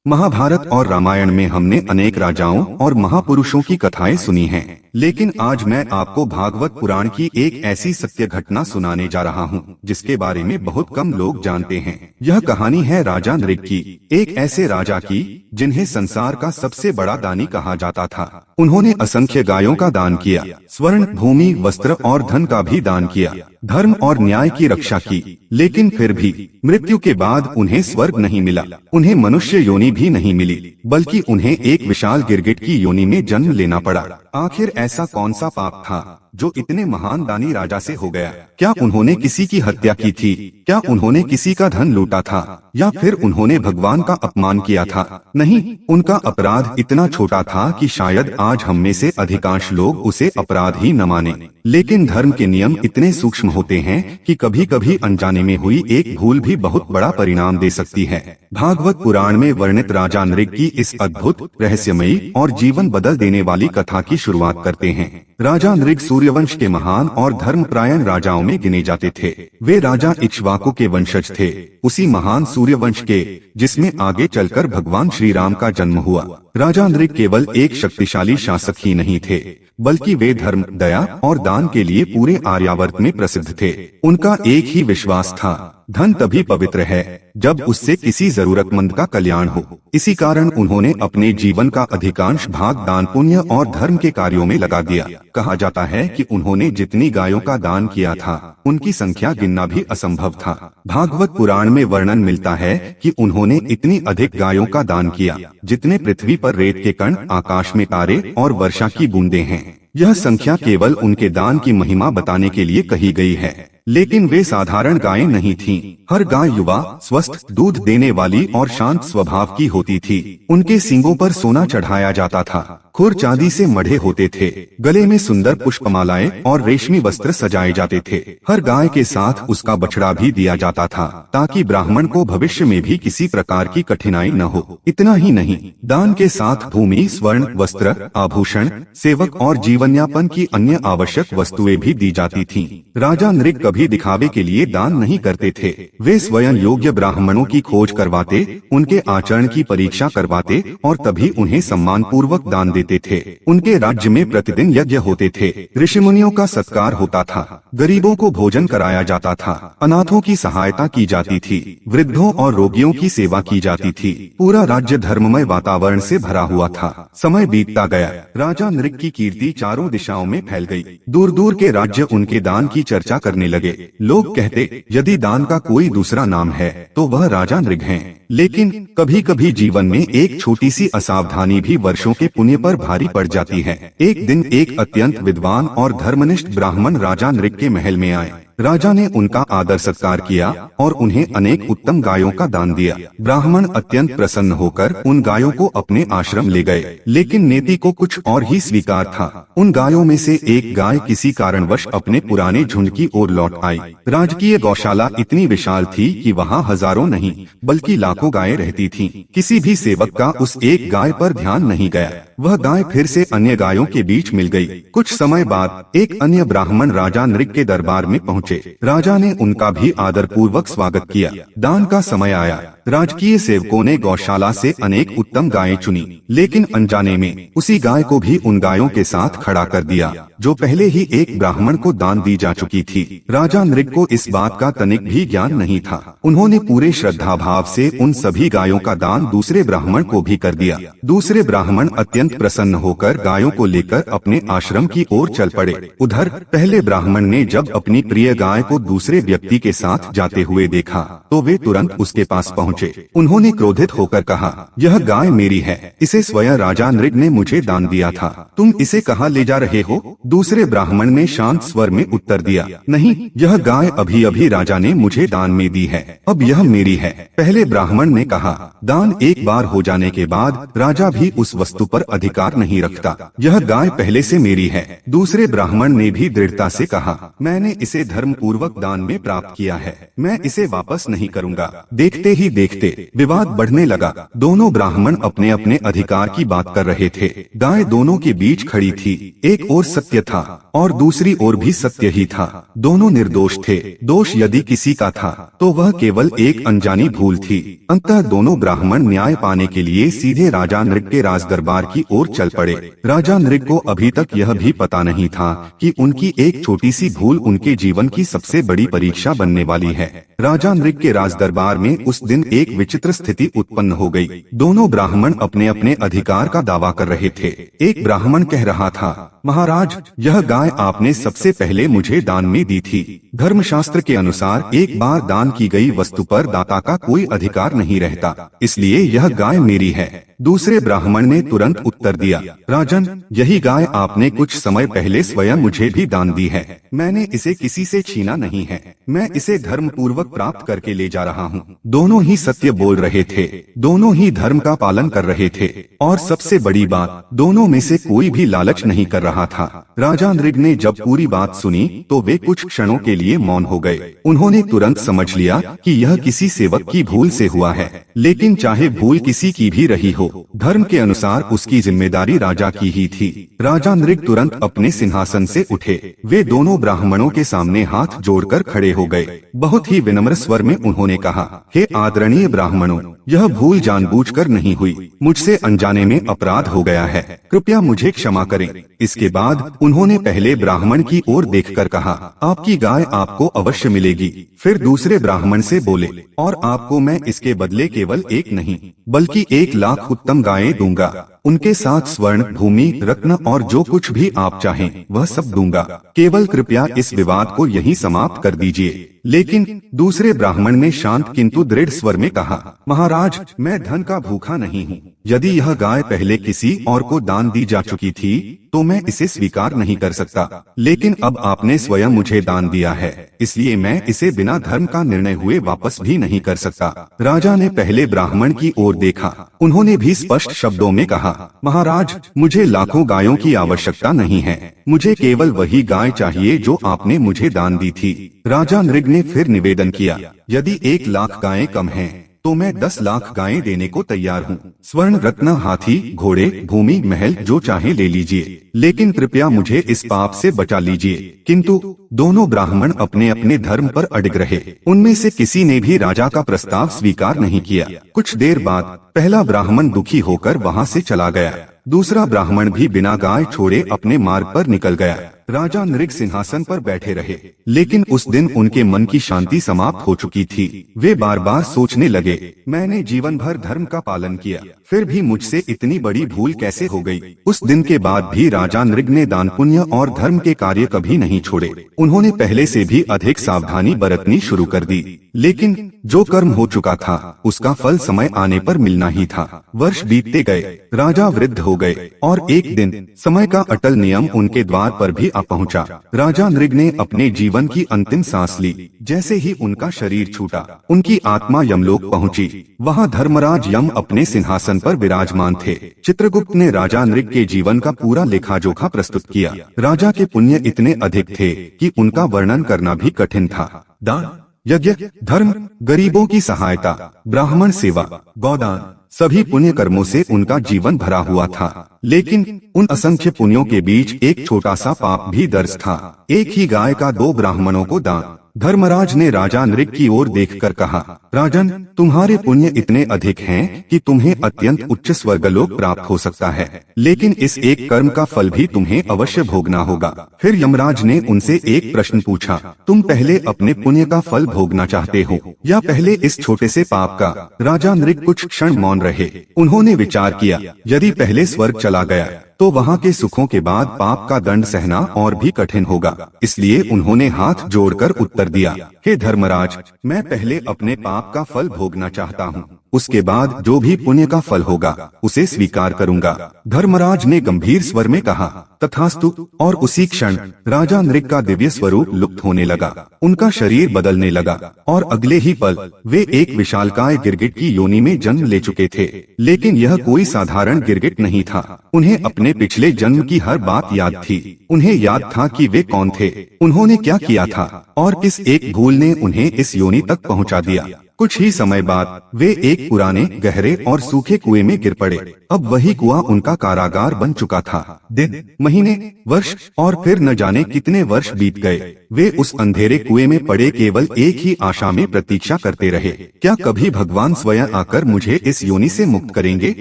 महाभारत और रामायण में हमने अनेक राजाओं और महापुरुषों की कथाएं सुनी हैं, लेकिन आज मैं आपको भागवत पुराण की एक ऐसी सत्य घटना सुनाने जा रहा हूं, जिसके बारे में बहुत कम लोग जानते हैं। यह कहानी है राजा नृग की, एक ऐसे राजा की जिन्हें संसार का सबसे बड़ा दानी कहा जाता था। उन्होंने असंख्य गायों का दान किया, स्वर्ण, भूमि, वस्त्र और धन का भी दान किया, धर्म और न्याय की रक्षा की, लेकिन फिर भी मृत्यु के बाद उन्हें स्वर्ग नहीं मिला, उन्हें मनुष्य योनि भी नहीं मिली, बल्कि उन्हें एक विशाल गिरगिट की योनि में जन्म लेना पड़ा। आखिर ऐसा कौन सा पाप था जो इतने महान दानी राजा से हो गया? क्या उन्होंने किसी की हत्या की थी? क्या उन्होंने किसी का धन लूटा था? या फिर उन्होंने भगवान का अपमान किया था? नहीं, उनका अपराध इतना छोटा था कि शायद आज हम में से अधिकांश लोग उसे अपराध ही न माने। लेकिन धर्म के नियम इतने सूक्ष्म होते हैं कि कभी कभी अनजाने में हुई एक भूल भी बहुत बड़ा परिणाम दे सकती है। भागवत पुराण में वर्णित राजा नृग की इस अद्भुत, रहस्यमयी और जीवन बदल देने वाली कथा की शुरुआत करते हैं। राजा नृग सूर्यवंश के महान और धर्मपरायण राजाओं में गिने जाते थे। वे राजा इक्ष्वाकु के वंशज थे, उसी महान सूर्यवंश के जिसमें आगे चलकर भगवान श्री राम का जन्म हुआ। राजा नृग केवल एक शक्तिशाली शासक ही नहीं थे, बल्कि वे धर्म, दया और दान के लिए पूरे आर्यावर्त में प्रसिद्ध थे। उनका एक ही विश्वास था, धन तभी पवित्र है जब उससे किसी जरूरतमंद का कल्याण हो। इसी कारण उन्होंने अपने जीवन का अधिकांश भाग दान, पुण्य और धर्म के कार्यों में लगा दिया। कहा जाता है कि उन्होंने जितनी गायों का दान किया था, उनकी संख्या गिनना भी असंभव था। भागवत पुराण में वर्णन मिलता है कि उन्होंने इतनी अधिक गायों का दान किया जितने पृथ्वी पर रेत के कण, आकाश में तारे और वर्षा की बूंदें हैं। यह संख्या केवल उनके दान की महिमा बताने के लिए कही गई है, लेकिन वे साधारण गायें नहीं थीं। हर गाय युवा, स्वस्थ, दूध देने वाली और शांत स्वभाव की होती थी। उनके सींगों पर सोना चढ़ाया जाता था, खुर चांदी से मढ़े होते थे, गले में सुंदर पुष्पमालाएं और रेशमी वस्त्र सजाए जाते थे। हर गाय के साथ उसका बछड़ा भी दिया जाता था, ताकि ब्राह्मण को भविष्य में भी किसी प्रकार की कठिनाई न हो। इतना ही नहीं, दान के साथ भूमि, स्वर्ण, वस्त्र, आभूषण, सेवक और जीवनयापन की अन्य आवश्यक वस्तुएं भी दी जाती थीं। राजा नृग कभी दिखावे के लिए दान नहीं करते थे। वे स्वयं योग्य ब्राह्मणों की खोज करवाते, उनके आचरण की परीक्षा करवाते और तभी उन्हें सम्मान पूर्वक दान देते थे। उनके राज्य में प्रतिदिन यज्ञ होते थे, ऋषि मुनियों का सत्कार होता था, गरीबों को भोजन कराया जाता था, अनाथों की सहायता की जाती थी, वृद्धों और रोगियों की सेवा की जाती थी। पूरा राज्य धर्ममय वातावरण से भरा हुआ था। समय बीतता गया, राजा नृग की कीर्ति चारों दिशाओं में फैल गई। दूर दूर के राज्य उनके दान की चर्चा करने लगे। लोग कहते, यदि दान का कोई दूसरा नाम है तो वह राजा नृग हैं। लेकिन कभी कभी जीवन में एक छोटी सी असावधानी भी वर्षों के पुण्य पर भारी पड़ जाती है। एक दिन एक अत्यंत विद्वान और धर्मनिष्ठ ब्राह्मण राजा नृग के महल में आए। राजा ने उनका आदर सत्कार किया और उन्हें अनेक उत्तम गायों का दान दिया। ब्राह्मण अत्यंत प्रसन्न होकर उन गायों को अपने आश्रम ले गए, लेकिन नेति को कुछ और ही स्वीकार था। उन गायों में से एक गाय किसी कारणवश अपने पुराने झुंड की ओर लौट आई। राजकीय गौशाला इतनी विशाल थी कि वहाँ हजारों नहीं बल्कि लाखों गायें रहती थीं। किसी भी सेवक का उस एक गाय पर ध्यान नहीं गया। वह गाय फिर से अन्य गायों के बीच मिल गई। कुछ समय बाद एक अन्य ब्राह्मण राजा नृग के दरबार में पहुँचे। राजा ने उनका भी आदर पूर्वक स्वागत किया। दान का समय आया। राजकीय सेवकों ने गौशाला से अनेक उत्तम गायें चुनी, लेकिन अनजाने में उसी गाय को भी उन गायों के साथ खड़ा कर दिया जो पहले ही एक ब्राह्मण को दान दी जा चुकी थी। राजा नृग को इस बात का तनिक भी ज्ञान नहीं था। उन्होंने पूरे श्रद्धा भाव से उन सभी गायों का दान दूसरे ब्राह्मण को भी कर दिया। दूसरे ब्राह्मण अत्यंत प्रसन्न होकर गायों को लेकर अपने आश्रम की ओर चल पड़े। उधर पहले ब्राह्मण ने जब अपनी प्रिय गाय को दूसरे व्यक्ति के साथ जाते हुए देखा तो वे तुरंत उसके पास पहुँचे। उन्होंने क्रोधित होकर कहा, यह गाय मेरी है, इसे स्वयं राजा नृग ने मुझे दान दिया था, तुम इसे कहाँ ले जा रहे हो? दूसरे ब्राह्मण ने शांत स्वर में उत्तर दिया, नहीं, यह गाय अभी अभी राजा ने मुझे दान में दी है, अब यह मेरी है। पहले ब्राह्मण ने कहा, दान एक बार हो जाने के बाद राजा भी उस वस्तु पर अधिकार नहीं रखता, यह गाय पहले से मेरी है। दूसरे ब्राह्मण ने भी दृढ़ता से कहा, मैंने इसे धर्म पूर्वक दान में प्राप्त किया है, मैं इसे वापस नहीं करूँगा। देखते ही देखते विवाद बढ़ने लगा। दोनों ब्राह्मण अपने अपने अधिकार की बात कर रहे थे। गाय दोनों के बीच खड़ी थी। एक ओर सत्य था और दूसरी ओर भी सत्य ही था। दोनों निर्दोष थे। दोष यदि किसी का था तो वह केवल एक अनजानी भूल थी। अंततः दोनों ब्राह्मण न्याय पाने के लिए सीधे राजा नृग के राजदरबार की ओर चल पड़े। राजा नृग को अभी तक यह भी पता नहीं था कि उनकी एक छोटी सी भूल उनके जीवन की सबसे बड़ी परीक्षा बनने वाली है। राजा नृग के राजदरबार में उस दिन एक विचित्र स्थिति उत्पन्न हो गई। दोनों ब्राह्मण अपने अपने अधिकार का दावा कर रहे थे। एक ब्राह्मण कह रहा था, महाराज, यह गाय आपने सबसे पहले मुझे दान में दी थी। धर्मशास्त्र के अनुसार एक बार दान की गई वस्तु पर दाता का कोई अधिकार नहीं रहता, इसलिए यह गाय मेरी है। दूसरे ब्राह्मण ने तुरंत उत्तर दिया, राजन, यही गाय आपने कुछ समय पहले स्वयं मुझे भी दान दी है। मैंने इसे किसी से छीना नहीं है। मैं इसे धर्म पूर्वक प्राप्त करके ले जा रहा हूँ। दोनों ही सत्य बोल रहे थे। दोनों ही धर्म का पालन कर रहे थे और सबसे बड़ी बात, दोनों में से कोई भी लालच नहीं कर रहा था। राजा नृग ने जब पूरी बात सुनी तो वे कुछ क्षणों के लिए मौन हो गए। उन्होंने तुरंत समझ लिया कि यह किसी सेवक की भूल से हुआ है, लेकिन चाहे भूल किसी की भी रही हो, धर्म के अनुसार उसकी जिम्मेदारी राजा की ही थी। राजा नृग तुरंत अपने सिंहासन से उठे। वे दोनों ब्राह्मणों के सामने हाथ जोड़कर खड़े हो गए। बहुत ही विनम्र स्वर में उन्होंने कहा, हे आदरणीय ब्राह्मणों, यह भूल जानबूझकर नहीं हुई। मुझसे अनजाने में अपराध हो गया है। कृपया मुझे क्षमा करें। इसके बाद उन्होंने पहले ब्राह्मण की ओर देखकर कहा, आपकी गाय आपको अवश्य मिलेगी। फिर दूसरे ब्राह्मण से बोले, और आपको मैं इसके बदले केवल एक नहीं बल्कि 1,00,000 उत्तम गायें दूंगा। उनके साथ स्वर्ण, भूमि, रत्न और जो कुछ भी आप चाहें वह सब दूंगा। केवल कृपया इस विवाद को यहीं समाप्त कर दीजिए। लेकिन दूसरे ब्राह्मण ने शांत किंतु दृढ़ स्वर में कहा, महाराज, मैं धन का भूखा नहीं हूँ। यदि यह गाय पहले किसी और को दान दी जा चुकी थी तो मैं इसे स्वीकार नहीं कर सकता, लेकिन अब आपने स्वयं मुझे दान दिया है, इसलिए मैं इसे बिना धर्म का निर्णय हुए वापस भी नहीं कर सकता। राजा ने पहले ब्राह्मण की ओर देखा। उन्होंने भी स्पष्ट शब्दों में कहा, महाराज, मुझे लाखों गायों की आवश्यकता नहीं है। मुझे केवल वही गाय चाहिए जो आपने मुझे दान दी थी। राजा नृग ने फिर निवेदन किया, यदि 1,00,000 गायें कम हैं, तो मैं 10,00,000 गायें देने को तैयार हूँ। स्वर्ण, रत्न, हाथी, घोड़े, भूमि, महल जो चाहे ले लीजिए, लेकिन कृपया मुझे इस पाप से बचा लीजिए। किंतु दोनों ब्राह्मण अपने अपने धर्म पर अडिग रहे। उनमें से किसी ने भी राजा का प्रस्ताव स्वीकार नहीं किया। कुछ देर बाद पहला ब्राह्मण दुखी होकर वहाँ से चला गया। दूसरा ब्राह्मण भी बिना गाय छोड़े अपने मार्ग पर निकल गया। राजा नृग सिंहासन पर बैठे रहे, लेकिन उस दिन उनके मन की शांति समाप्त हो चुकी थी। वे बार बार सोचने लगे, मैंने जीवन भर धर्म का पालन किया, फिर भी मुझसे इतनी बड़ी भूल कैसे हो गई। उस दिन के बाद भी राजा नृग ने दान, पुण्य और धर्म के कार्य कभी नहीं छोड़े। उन्होंने पहले से भी अधिक सावधानी बरतनी शुरू कर दी, लेकिन जो कर्म हो चुका था उसका फल समय आने पर मिलना ही था। वर्ष बीतते गए, राजा वृद्ध हो गए और एक दिन समय का अटल नियम उनके द्वार पर भी आ पहुंचा। राजा नृग ने अपने जीवन की अंतिम सांस ली। जैसे ही उनका शरीर छूटा, उनकी आत्मा यमलोक पहुंची। वहां धर्मराज यम अपने सिंहासन पर विराजमान थे। चित्रगुप्त ने राजा नृग के जीवन का पूरा लेखा जोखा प्रस्तुत किया। राजा के पुण्य इतने अधिक थे कि उनका वर्णन करना भी कठिन था। दान, यज्ञ, धर्म, गरीबों की सहायता, ब्राह्मण सेवा, गौदान, सभी पुण्य कर्मों से उनका जीवन भरा हुआ था। लेकिन उन असंख्य पुण्यों के बीच एक छोटा सा पाप भी दर्ज था। एक ही गाय का 2 ब्राह्मणों को दान। धर्मराज ने राजा नृग की ओर देखकर कहा, राजन, तुम्हारे पुण्य इतने अधिक हैं कि तुम्हें अत्यंत उच्च स्वर्गलोक प्राप्त हो सकता है, लेकिन इस एक कर्म का फल भी तुम्हें अवश्य भोगना होगा। फिर यमराज ने उनसे एक प्रश्न पूछा, तुम पहले अपने पुण्य का फल भोगना चाहते हो या पहले इस छोटे से पाप का? राजा नृग कुछ क्षण मौन रहे। उन्होंने विचार किया, यदि पहले स्वर्ग चला गया तो वहाँ के सुखों के बाद पाप का दंड सहना और भी कठिन होगा। इसलिए उन्होंने हाथ जोड़कर उत्तर दिया, हे धर्मराज, मैं पहले अपने पाप का फल भोगना चाहता हूँ, उसके बाद जो भी पुण्य का फल होगा उसे स्वीकार करूंगा। धर्मराज ने गंभीर स्वर में कहा, तथास्तु। और उसी क्षण राजा नृग का दिव्य स्वरूप लुप्त होने लगा। उनका शरीर बदलने लगा और अगले ही पल वे एक विशालकाय गिरगिट की योनि में जन्म ले चुके थे। लेकिन यह कोई साधारण गिरगिट नहीं था। उन्हें अपने पिछले जन्म की हर बात याद थी। उन्हें याद था कि वे कौन थे, उन्होंने क्या किया था और किस एक भूल ने उन्हें इस योनि तक पहुंचा दिया। कुछ ही समय बाद वे एक पुराने गहरे और सूखे कुएं में गिर पड़े। अब वही कुआं उनका कारागार बन चुका था। दिन, महीने, वर्ष और फिर न जाने कितने वर्ष बीत गए। वे उस अंधेरे कुएं में पड़े केवल एक ही आशा में प्रतीक्षा करते रहे, क्या कभी भगवान स्वयं आकर मुझे इस योनि से मुक्त करेंगे।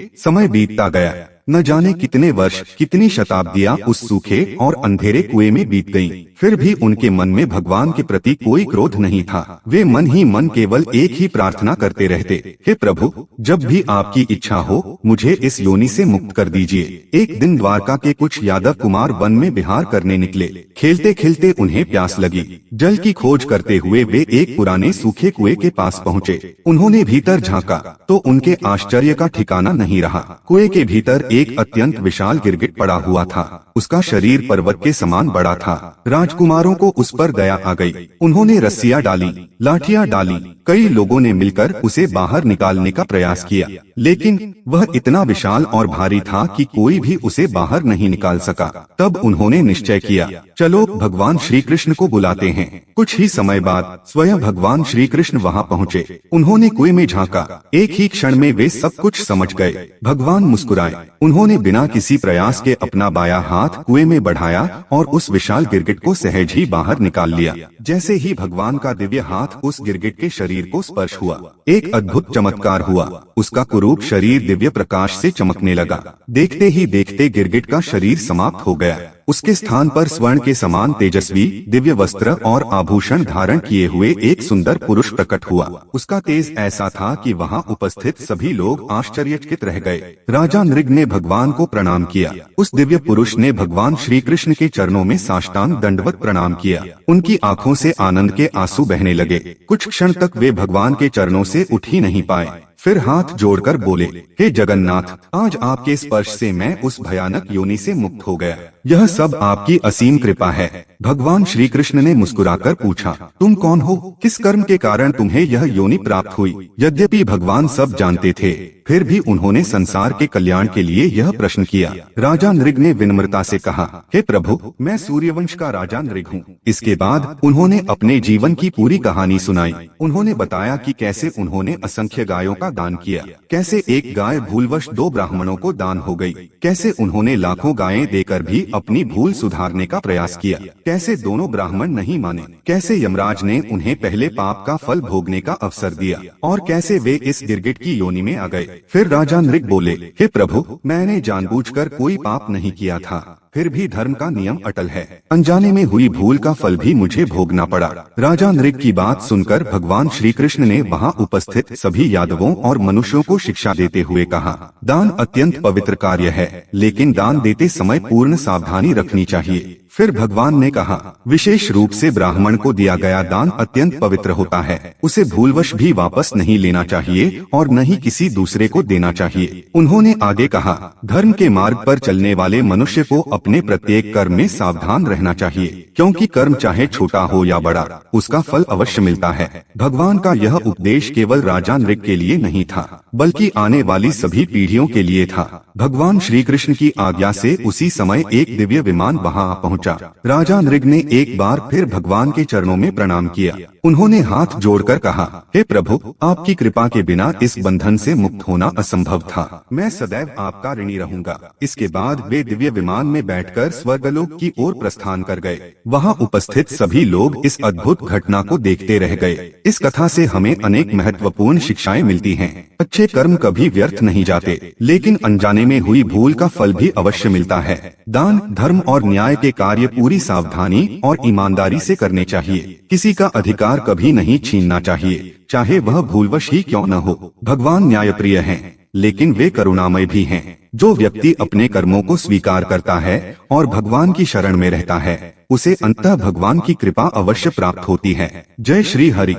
समय बीतता गया। न जाने कितने वर्ष, कितनी शताब्दियां उस सूखे और अंधेरे कुएं में बीत गईं। फिर भी उनके मन में भगवान के प्रति कोई क्रोध नहीं था। वे मन ही मन केवल एक ही प्रार्थना करते रहते, हे प्रभु, जब भी आपकी इच्छा हो मुझे इस योनि से मुक्त कर दीजिए। एक दिन द्वारका के कुछ यादव कुमार वन में विहार करने निकले। खेलते खेलते उन्हें प्यास लगी। जल की खोज करते हुए वे एक पुराने सूखे कुएं के पास पहुँचे। उन्होंने भीतर झांका तो उनके आश्चर्य का ठिकाना नहीं रहा। कुएं के भीतर एक अत्यंत विशाल गिरगिट पड़ा हुआ था। उसका शरीर पर्वत के समान बड़ा था। राजकुमारों को उस पर दया आ गई। उन्होंने रस्सियां डाली, लाठियां डाली। कई लोगों ने मिलकर उसे बाहर निकालने का प्रयास किया, लेकिन वह इतना विशाल और भारी था कि कोई भी उसे बाहर नहीं निकाल सका। तब उन्होंने निश्चय किया, चलो भगवान श्री कृष्ण को बुलाते हैं। कुछ ही समय बाद स्वयं भगवान श्री कृष्ण वहां पहुँचे। उन्होंने कुएं में झांका। एक ही क्षण में वे सब कुछ समझ गए। भगवान मुस्कुराए। उन्होंने बिना किसी प्रयास के अपना बायां हाथ कुएं में बढ़ाया और उस विशाल गिरगिट को सहज ही बाहर निकाल लिया। जैसे ही भगवान का दिव्य हाथ उस गिरगिट के शरीर को स्पर्श हुआ, एक अद्भुत चमत्कार हुआ। उसका कुरूप शरीर दिव्य प्रकाश से चमकने लगा। देखते ही देखते गिरगिट का शरीर समाप्त हो गया। उसके स्थान पर स्वर्ण के समान तेजस्वी दिव्य वस्त्र और आभूषण धारण किए हुए एक सुंदर पुरुष प्रकट हुआ। उसका तेज ऐसा था कि वहां उपस्थित सभी लोग आश्चर्यचकित रह गए। राजा नृग ने भगवान को प्रणाम किया। उस दिव्य पुरुष ने भगवान श्री कृष्ण के चरणों में साष्टांग दंडवत प्रणाम किया। उनकी आंखों से आनंद के आंसू बहने लगे। कुछ क्षण तक वे भगवान के चरणों से उठ ही नहीं पाए। फिर हाथ जोड़कर बोले, हे जगन्नाथ, आज आपके स्पर्श से मैं उस भयानक योनि से मुक्त हो गया। यह सब आपकी असीम कृपा है। भगवान श्री कृष्ण ने मुस्कुराकर पूछा, तुम कौन हो? किस कर्म के कारण तुम्हें यह योनि प्राप्त हुई? यद्यपि भगवान सब जानते थे, फिर भी उन्होंने संसार के कल्याण के लिए यह प्रश्न किया। राजा नृग ने विनम्रता से कहा, हे प्रभु, मैं सूर्यवंश का राजा नृग हूँ। इसके बाद उन्होंने अपने जीवन की पूरी कहानी सुनाई। उन्होंने बताया कि कैसे उन्होंने असंख्य गायों का दान किया, कैसे एक गाय भूलवश 2 ब्राह्मणों को दान हो गई, कैसे उन्होंने लाखों गायें देकर भी अपनी भूल सुधारने का प्रयास किया, कैसे दोनों ब्राह्मण नहीं माने, कैसे यमराज ने उन्हें पहले पाप का फल भोगने का अवसर दिया, और कैसे वे इस गिरगिट की योनि में आ गए। फिर राजा नृग बोले, हे प्रभु, मैंने जानबूझकर कोई पाप नहीं किया था, फिर भी धर्म का नियम अटल है। अनजाने में हुई भूल का फल भी मुझे भोगना पड़ा। राजा नृग की बात सुनकर भगवान श्री कृष्ण ने वहां उपस्थित सभी यादवों और मनुष्यों को शिक्षा देते हुए कहा, दान अत्यंत पवित्र कार्य है, लेकिन दान देते समय पूर्ण सावधानी रखनी चाहिए। फिर भगवान ने कहा, विशेष रूप से ब्राह्मण को दिया गया दान अत्यंत पवित्र होता है। उसे भूलवश भी वापस नहीं लेना चाहिए और न ही किसी दूसरे को देना चाहिए। उन्होंने आगे कहा, धर्म के मार्ग पर चलने वाले मनुष्य को अपने प्रत्येक कर्म में सावधान रहना चाहिए, क्योंकि कर्म चाहे छोटा हो या बड़ा, उसका फल अवश्य मिलता है। भगवान का यह उपदेश केवल राजा नृग के लिए नहीं था, बल्कि आने वाली सभी पीढ़ियों के लिए था। भगवान श्री कृष्ण की आज्ञा से उसी समय एक दिव्य विमान वहां पहुंचा। राजा नृग ने एक बार फिर भगवान के चरणों में प्रणाम किया। उन्होंने हाथ जोड़कर कहा, हे प्रभु, आपकी कृपा के बिना इस बंधन से मुक्त होना असंभव था। मैं सदैव आपका ऋणी रहूंगा। इसके बाद वे दिव्य विमान में बैठकर स्वर्गलोक की ओर प्रस्थान कर गए। वहां उपस्थित सभी लोग इस अद्भुत घटना को देखते रह गए। इस कथा से हमें अनेक महत्वपूर्ण शिक्षाएं मिलती हैं। अच्छे कर्म कभी व्यर्थ नहीं जाते, लेकिन अनजाने में हुई भूल का फल भी अवश्य मिलता है। दान, धर्म और न्याय के कार्य पूरी सावधानी और ईमानदारी से करने चाहिए। किसी का अधिकार कभी नहीं छीनना चाहिए, चाहे वह भूलवश ही क्यों न हो। भगवान न्यायप्रिय हैं, लेकिन वे करुणामय भी हैं। जो व्यक्ति अपने कर्मों को स्वीकार करता है और भगवान की शरण में रहता है, उसे अंततः भगवान की कृपा अवश्य प्राप्त होती है। जय श्री हरि।